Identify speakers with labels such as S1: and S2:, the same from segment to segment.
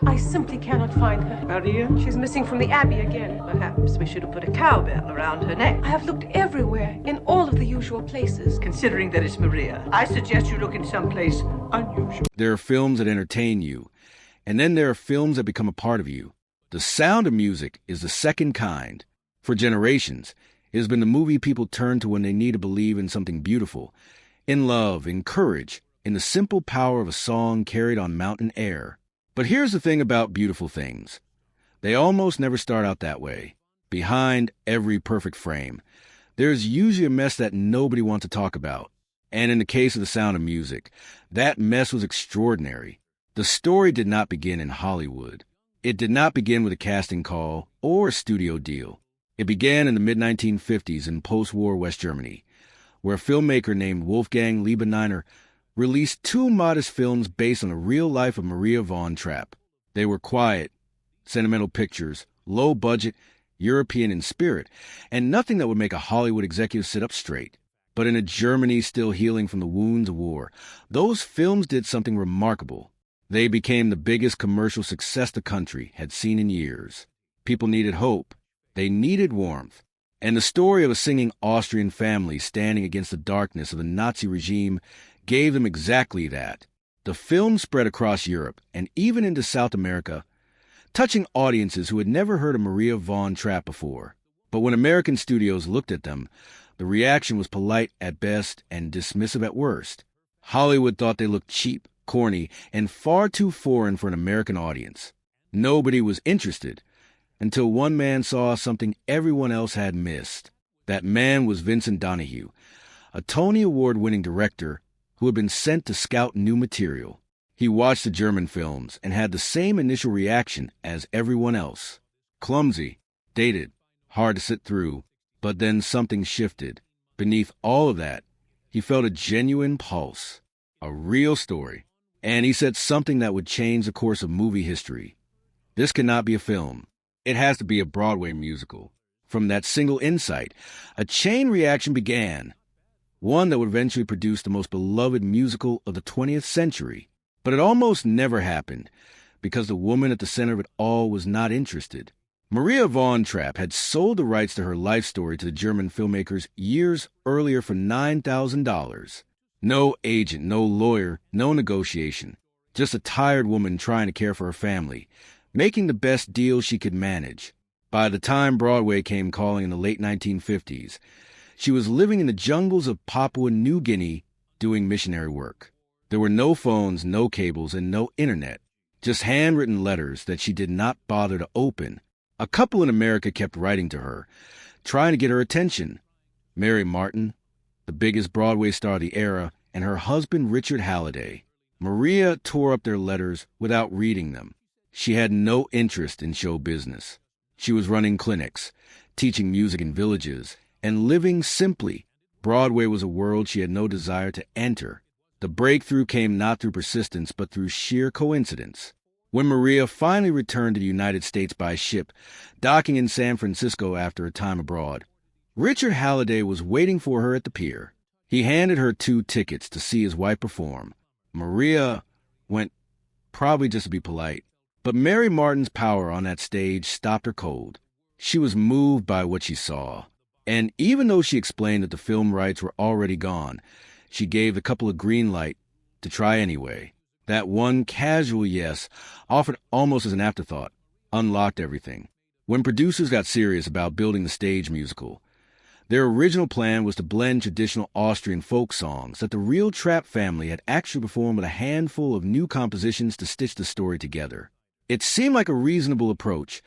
S1: I simply cannot find her.
S2: Maria?
S1: She's missing from the Abbey again.
S2: Perhaps we should have put a cowbell around her neck.
S1: I have looked everywhere, in all of the usual places.
S2: Considering that it's Maria, I suggest you look in someplace unusual.
S3: There are films that entertain you, and then there are films that become a part of you. The Sound of Music is the second kind. For generations, it has been the movie people turn to when they need to believe in something beautiful, in love, in courage, in the simple power of a song carried on mountain air. But here's the thing about beautiful things. They almost never start out that way. Behind every perfect frame, there's usually a mess that nobody wants to talk about. And in the case of The Sound of Music, that mess was extraordinary. The story did not begin in Hollywood. It did not begin with a casting call or a studio deal. It began in the mid-1950s in post-war West Germany, where a filmmaker named Wolfgang Liebeniner released two modest films based on the real life of Maria von Trapp. They were quiet, sentimental pictures, low budget, European in spirit, and nothing that would make a Hollywood executive sit up straight. But in a Germany still healing from the wounds of war, those films did something remarkable. They became the biggest commercial success the country had seen in years. People needed hope. They needed warmth. And the story of a singing Austrian family standing against the darkness of the Nazi regime gave them exactly that. The film spread across Europe and even into South America, touching audiences who had never heard of Maria von Trapp before. But when American studios looked at them, the reaction was polite at best and dismissive at worst. Hollywood thought they looked cheap, corny, and far too foreign for an American audience. Nobody was interested until one man saw something everyone else had missed. That man was Vincent Donehue, a Tony Award-winning director who had been sent to scout new material. He watched the German films and had the same initial reaction as everyone else. Clumsy, dated, hard to sit through, but then something shifted. Beneath all of that, he felt a genuine pulse, a real story, and he said something that would change the course of movie history. This cannot be a film. It has to be a Broadway musical. From that single insight, a chain reaction began, one that would eventually produce the most beloved musical of the 20th century. But it almost never happened, because the woman at the center of it all was not interested. Maria von Trapp had sold the rights to her life story to the German filmmakers years earlier for $9,000. No agent, no lawyer, no negotiation. Just a tired woman trying to care for her family, making the best deal she could manage. By the time Broadway came calling in the late 1950s, she was living in the jungles of Papua New Guinea doing missionary work. There were no phones, no cables, and no internet, just handwritten letters that she did not bother to open. A couple in America kept writing to her, trying to get her attention. Mary Martin, the biggest Broadway star of the era, and her husband Richard Halliday. Maria tore up their letters without reading them. She had no interest in show business. She was running clinics, teaching music in villages, and living simply. Broadway was a world she had no desire to enter. The breakthrough came not through persistence, but through sheer coincidence. When Maria finally returned to the United States by ship, docking in San Francisco after a time abroad, Richard Halliday was waiting for her at the pier. He handed her 2 tickets to see his wife perform. Maria went, probably just to be polite, but Mary Martin's power on that stage stopped her cold. She was moved by what she saw. And even though she explained that the film rights were already gone, she gave a couple of green light to try anyway. That one casual yes, offered almost as an afterthought, unlocked everything. When producers got serious about building the stage musical, their original plan was to blend traditional Austrian folk songs that the real Trapp family had actually performed with a handful of new compositions to stitch the story together. It seemed like a reasonable approach,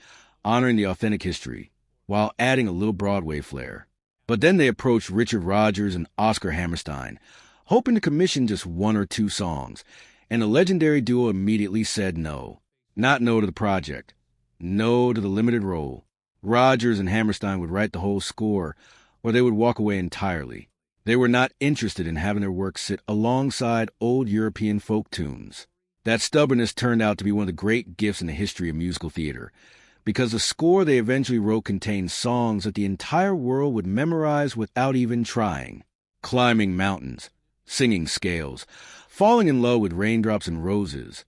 S3: honoring the authentic history, while adding a little Broadway flair. But then they approached Richard Rodgers and Oscar Hammerstein, hoping to commission just 1 or 2 songs, and the legendary duo immediately said no. Not no to the project. No to the limited role. Rodgers and Hammerstein would write the whole score, or they would walk away entirely. They were not interested in having their work sit alongside old European folk tunes. That stubbornness turned out to be one of the great gifts in the history of musical theater, because the score they eventually wrote contained songs that the entire world would memorize without even trying. Climbing mountains, singing scales, falling in love with raindrops and roses.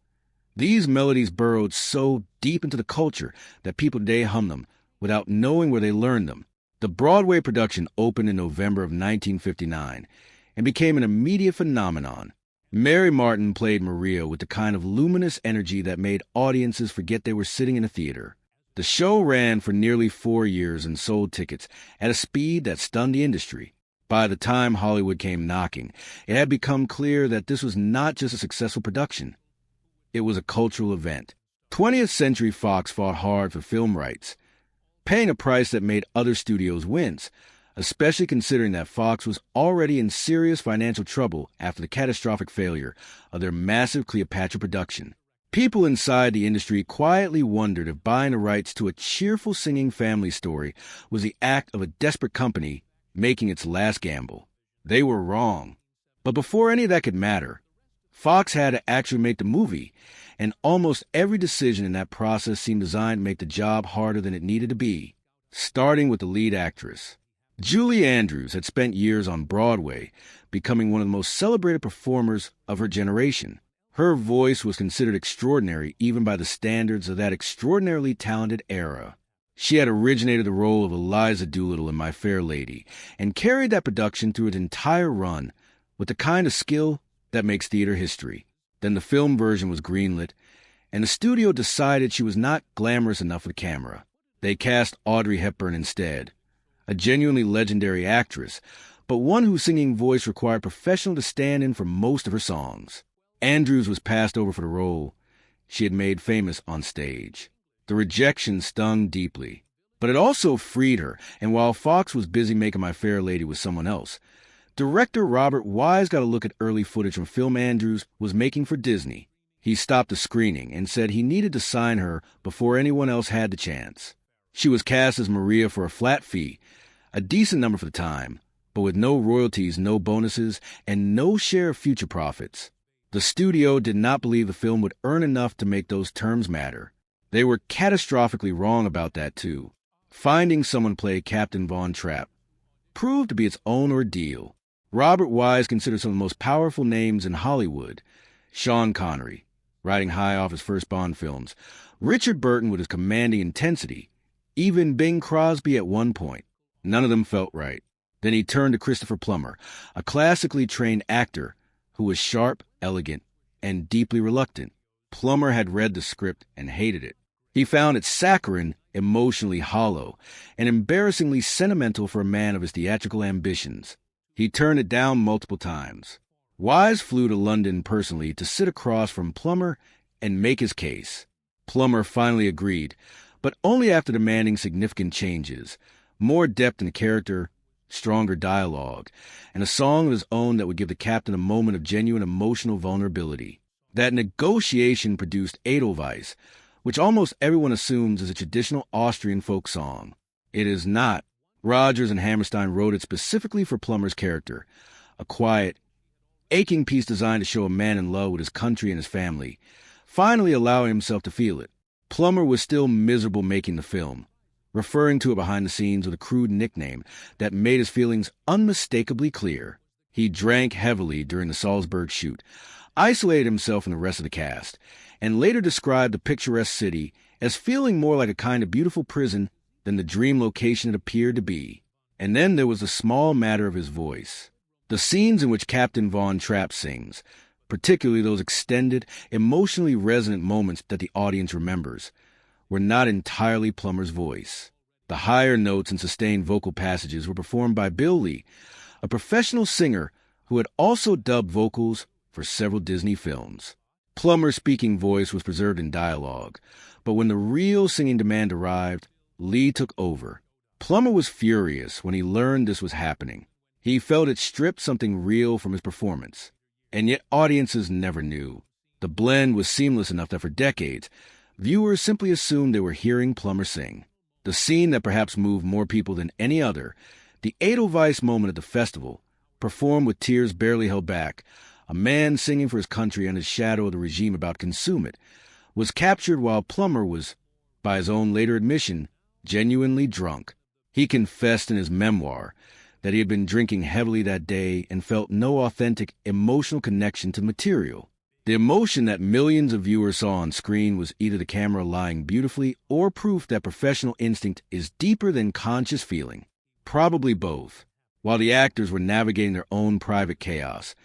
S3: These melodies burrowed so deep into the culture that people today hum them without knowing where they learned them. The Broadway production opened in November of 1959 and became an immediate phenomenon. Mary Martin played Maria with the kind of luminous energy that made audiences forget they were sitting in a theater. The show ran for nearly 4 years and sold tickets at a speed that stunned the industry. By the time Hollywood came knocking, it had become clear that this was not just a successful production. It was a cultural event. 20th Century Fox fought hard for film rights, paying a price that made other studios wince, especially considering that Fox was already in serious financial trouble after the catastrophic failure of their massive Cleopatra production. People inside the industry quietly wondered if buying the rights to a cheerful singing family story was the act of a desperate company making its last gamble. They were wrong. But before any of that could matter, Fox had to actually make the movie, and almost every decision in that process seemed designed to make the job harder than it needed to be, starting with the lead actress. Julie Andrews had spent years on Broadway, becoming one of the most celebrated performers of her generation. Her voice was considered extraordinary even by the standards of that extraordinarily talented era. She had originated the role of Eliza Doolittle in My Fair Lady and carried that production through its entire run with the kind of skill that makes theater history. Then the film version was greenlit, and the studio decided she was not glamorous enough for the camera. They cast Audrey Hepburn instead, a genuinely legendary actress, but one whose singing voice required a professional to stand in for most of her songs. Andrews was passed over for the role she had made famous on stage. The rejection stung deeply, but it also freed her, and while Fox was busy making My Fair Lady with someone else, director Robert Wise got a look at early footage from film Andrews was making for Disney. He stopped the screening and said he needed to sign her before anyone else had the chance. She was cast as Maria for a flat fee, a decent number for the time, but with no royalties, no bonuses, and no share of future profits. The studio did not believe the film would earn enough to make those terms matter. They were catastrophically wrong about that, too. Finding someone play Captain Von Trapp proved to be its own ordeal. Robert Wise considered some of the most powerful names in Hollywood: Sean Connery, riding high off his first Bond films, Richard Burton with his commanding intensity, even Bing Crosby at one point. None of them felt right. Then he turned to Christopher Plummer, a classically trained actor who was sharp, elegant, and deeply reluctant. Plummer had read the script and hated it. He found it saccharine, emotionally hollow, and embarrassingly sentimental for a man of his theatrical ambitions. He turned it down multiple times. Wise flew to London personally to sit across from Plummer and make his case. Plummer finally agreed, but only after demanding significant changes, more depth in the character, stronger dialogue, and a song of his own that would give the captain a moment of genuine emotional vulnerability. That negotiation produced Edelweiss, which almost everyone assumes is a traditional Austrian folk song. It is not. Rodgers and Hammerstein wrote it specifically for Plummer's character, a quiet, aching piece designed to show a man in love with his country and his family, finally allowing himself to feel it. Plummer was still miserable making the film, referring to it behind the scenes with a crude nickname that made his feelings unmistakably clear. He drank heavily during the Salzburg shoot, isolated himself from the rest of the cast, and later described the picturesque city as feeling more like a kind of beautiful prison than the dream location it appeared to be. And then there was the small matter of his voice. The scenes in which Captain Von Trapp sings, particularly those extended, emotionally resonant moments that the audience remembers, were not entirely Plummer's voice. The higher notes and sustained vocal passages were performed by Bill Lee, a professional singer who had also dubbed vocals for several Disney films. Plummer's speaking voice was preserved in dialogue, but when the real singing demand arrived, Lee took over. Plummer was furious when he learned this was happening. He felt it stripped something real from his performance. And yet audiences never knew. The blend was seamless enough that for decades, viewers simply assumed they were hearing Plummer sing. The scene that perhaps moved more people than any other, the Edelweiss moment at the festival, performed with tears barely held back, a man singing for his country under the shadow of the regime about to consume it, was captured while Plummer was, by his own later admission, genuinely drunk. He confessed in his memoir that he had been drinking heavily that day and felt no authentic emotional connection to material. The emotion that millions of viewers saw on screen was either the camera lying beautifully or proof that professional instinct is deeper than conscious feeling. Probably both. While the actors were navigating their own private chaos,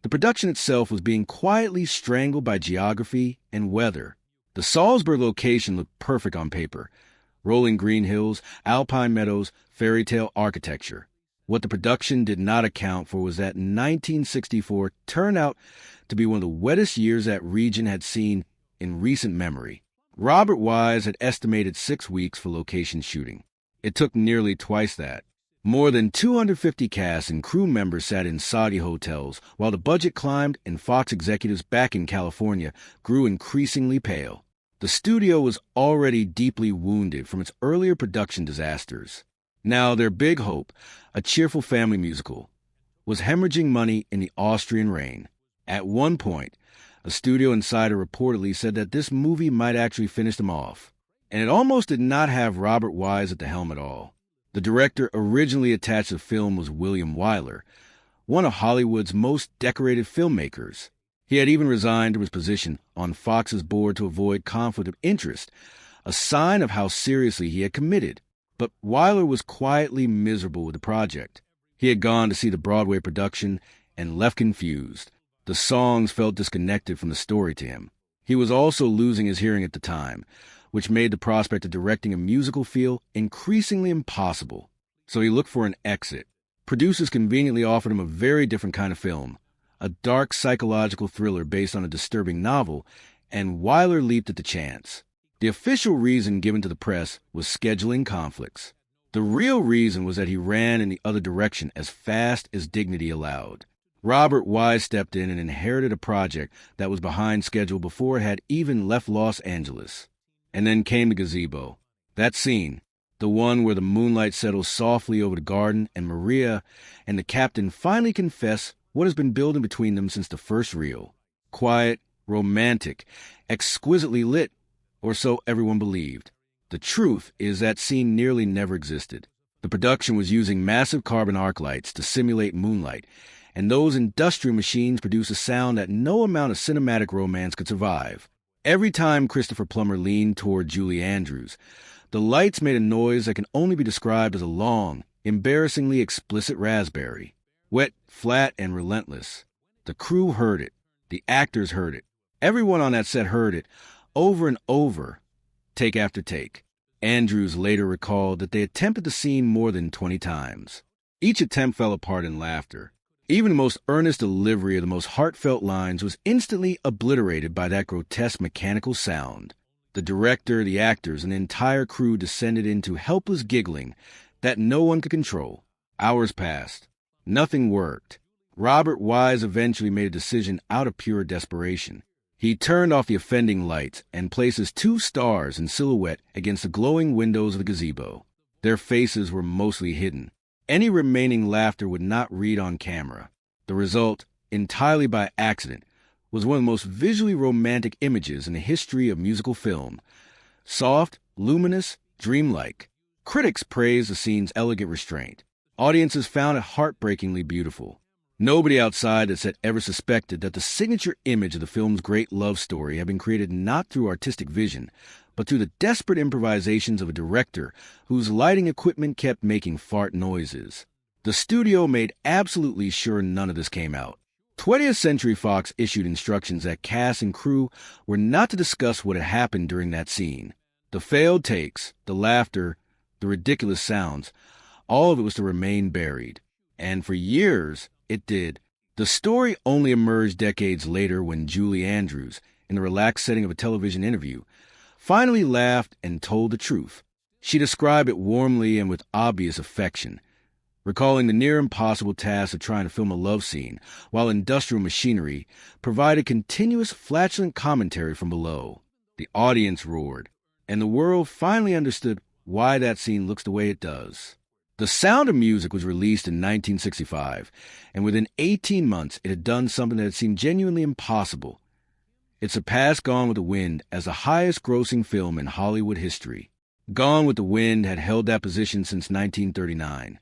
S3: the production itself was being quietly strangled by geography and weather. The Salzburg location looked perfect on paper. Rolling green hills, alpine meadows, fairy tale architecture. What the production did not account for was that 1964 turned out to be one of the wettest years that region had seen in recent memory. Robert Wise had estimated 6 weeks for location shooting. It took nearly twice that. More than 250 cast and crew members sat in Saudi hotels, while the budget climbed and Fox executives back in California grew increasingly pale. The studio was already deeply wounded from its earlier production disasters. Now their big hope, a cheerful family musical, was hemorrhaging money in the Austrian rain. At one point, a studio insider reportedly said that this movie might actually finish them off. And it almost did not have Robert Wise at the helm at all. The director originally attached to the film was William Wyler, one of Hollywood's most decorated filmmakers. He had even resigned from his position on Fox's board to avoid conflict of interest, a sign of how seriously he had committed. But Wyler was quietly miserable with the project. He had gone to see the Broadway production and left confused. The songs felt disconnected from the story to him. He was also losing his hearing at the time, which made the prospect of directing a musical feel increasingly impossible. So he looked for an exit. Producers conveniently offered him a very different kind of film, a dark psychological thriller based on a disturbing novel, and Wyler leaped at the chance. The official reason given to the press was scheduling conflicts. The real reason was that he ran in the other direction as fast as dignity allowed. Robert Wise stepped in and inherited a project that was behind schedule before it had even left Los Angeles. And then came the gazebo. That scene, the one where the moonlight settles softly over the garden and Maria and the captain finally confess what has been building between them since the first reel. Quiet, romantic, exquisitely lit, or so everyone believed. The truth is that scene nearly never existed. The production was using massive carbon arc lights to simulate moonlight, and those industrial machines produced a sound that no amount of cinematic romance could survive. Every time Christopher Plummer leaned toward Julie Andrews, the lights made a noise that can only be described as a long, embarrassingly explicit raspberry. Wet, flat, and relentless. The crew heard it. The actors heard it. Everyone on that set heard it, over and over, take after take. Andrews later recalled that they attempted the scene more than 20 times. Each attempt fell apart in laughter. Even the most earnest delivery of the most heartfelt lines was instantly obliterated by that grotesque mechanical sound. The director, the actors, and the entire crew descended into helpless giggling that no one could control. Hours passed. Nothing worked. Robert Wise eventually made a decision out of pure desperation. He turned off the offending lights and placed his 2 stars in silhouette against the glowing windows of the gazebo. Their faces were mostly hidden. Any remaining laughter would not read on camera. The result, entirely by accident, was one of the most visually romantic images in the history of musical film. Soft, luminous, dreamlike. Critics praised the scene's elegant restraint. Audiences found it heartbreakingly beautiful. Nobody outside the set ever suspected that the signature image of the film's great love story had been created not through artistic vision, but through the desperate improvisations of a director whose lighting equipment kept making fart noises. The studio made absolutely sure none of this came out. 20th Century Fox issued instructions that cast and crew were not to discuss what had happened during that scene. The failed takes, the laughter, the ridiculous sounds, all of it was to remain buried. And for years, it did. The story only emerged decades later when Julie Andrews, in the relaxed setting of a television interview, finally laughed and told the truth. She described it warmly and with obvious affection, recalling the near-impossible task of trying to film a love scene while industrial machinery provided continuous flatulent commentary from below. The audience roared, and the world finally understood why that scene looks the way it does. The Sound of Music was released in 1965, and within 18 months it had done something that seemed genuinely impossible. It surpassed Gone with the Wind as the highest-grossing film in Hollywood history. Gone with the Wind had held that position since 1939.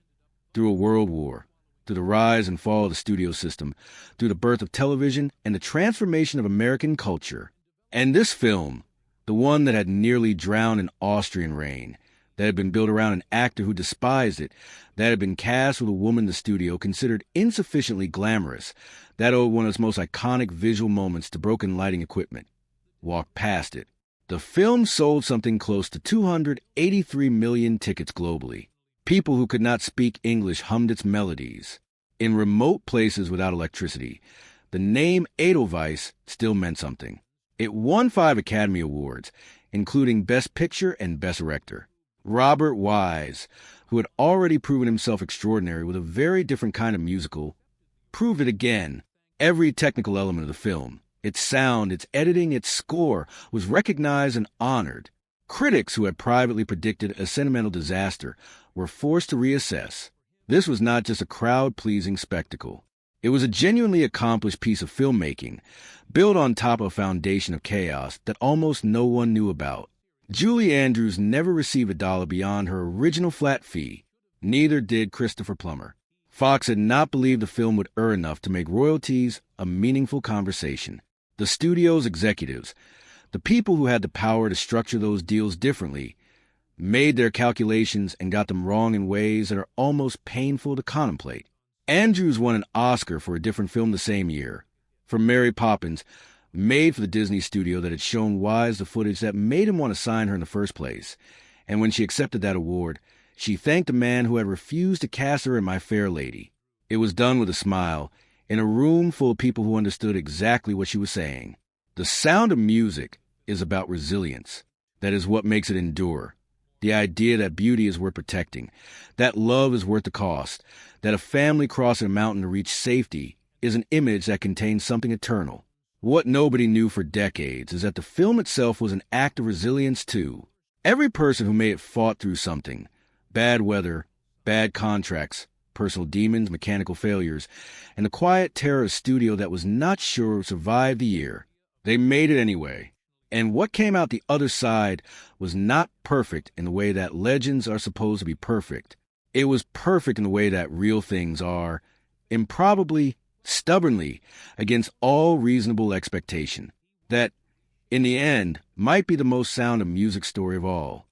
S3: Through a world war, through the rise and fall of the studio system, through the birth of television, and the transformation of American culture. And this film, the one that had nearly drowned in Austrian rain, that had been built around an actor who despised it, that had been cast with a woman the studio considered insufficiently glamorous, that owed one of its most iconic visual moments to broken lighting equipment, walked past it. The film sold something close to 283 million tickets globally. People who could not speak English hummed its melodies. In remote places without electricity, the name Edelweiss still meant something. It won 5 Academy Awards, including Best Picture and Best Director. Robert Wise, who had already proven himself extraordinary with a very different kind of musical, proved it again. Every technical element of the film, its sound, its editing, its score, was recognized and honored. Critics who had privately predicted a sentimental disaster were forced to reassess. This was not just a crowd-pleasing spectacle. It was a genuinely accomplished piece of filmmaking, built on top of a foundation of chaos that almost no one knew about. Julie Andrews never received $1 beyond her original flat fee. Neither did Christopher Plummer. Fox had not believed the film would earn enough to make royalties a meaningful conversation. The studio's executives, the people who had the power to structure those deals differently, made their calculations and got them wrong in ways that are almost painful to contemplate. Andrews won an Oscar for a different film the same year, for Mary Poppins, made for the Disney studio that had shown Wise the footage that made him want to sign her in the first place. And when she accepted that award, she thanked the man who had refused to cast her in My Fair Lady. It was done with a smile, in a room full of people who understood exactly what she was saying. The Sound of Music is about resilience. That is what makes it endure. The idea that beauty is worth protecting, that love is worth the cost, that a family crossing a mountain to reach safety is an image that contains something eternal. What nobody knew for decades is that the film itself was an act of resilience too. Every person who made it fought through something: bad weather, bad contracts, personal demons, mechanical failures, and the quiet terror of a studio that was not sure would survive the year. They made it anyway. And what came out the other side was not perfect in the way that legends are supposed to be perfect. It was perfect in the way that real things are, improbably, stubbornly, against all reasonable expectation. That, in the end, might be the most Sound of Music story of all.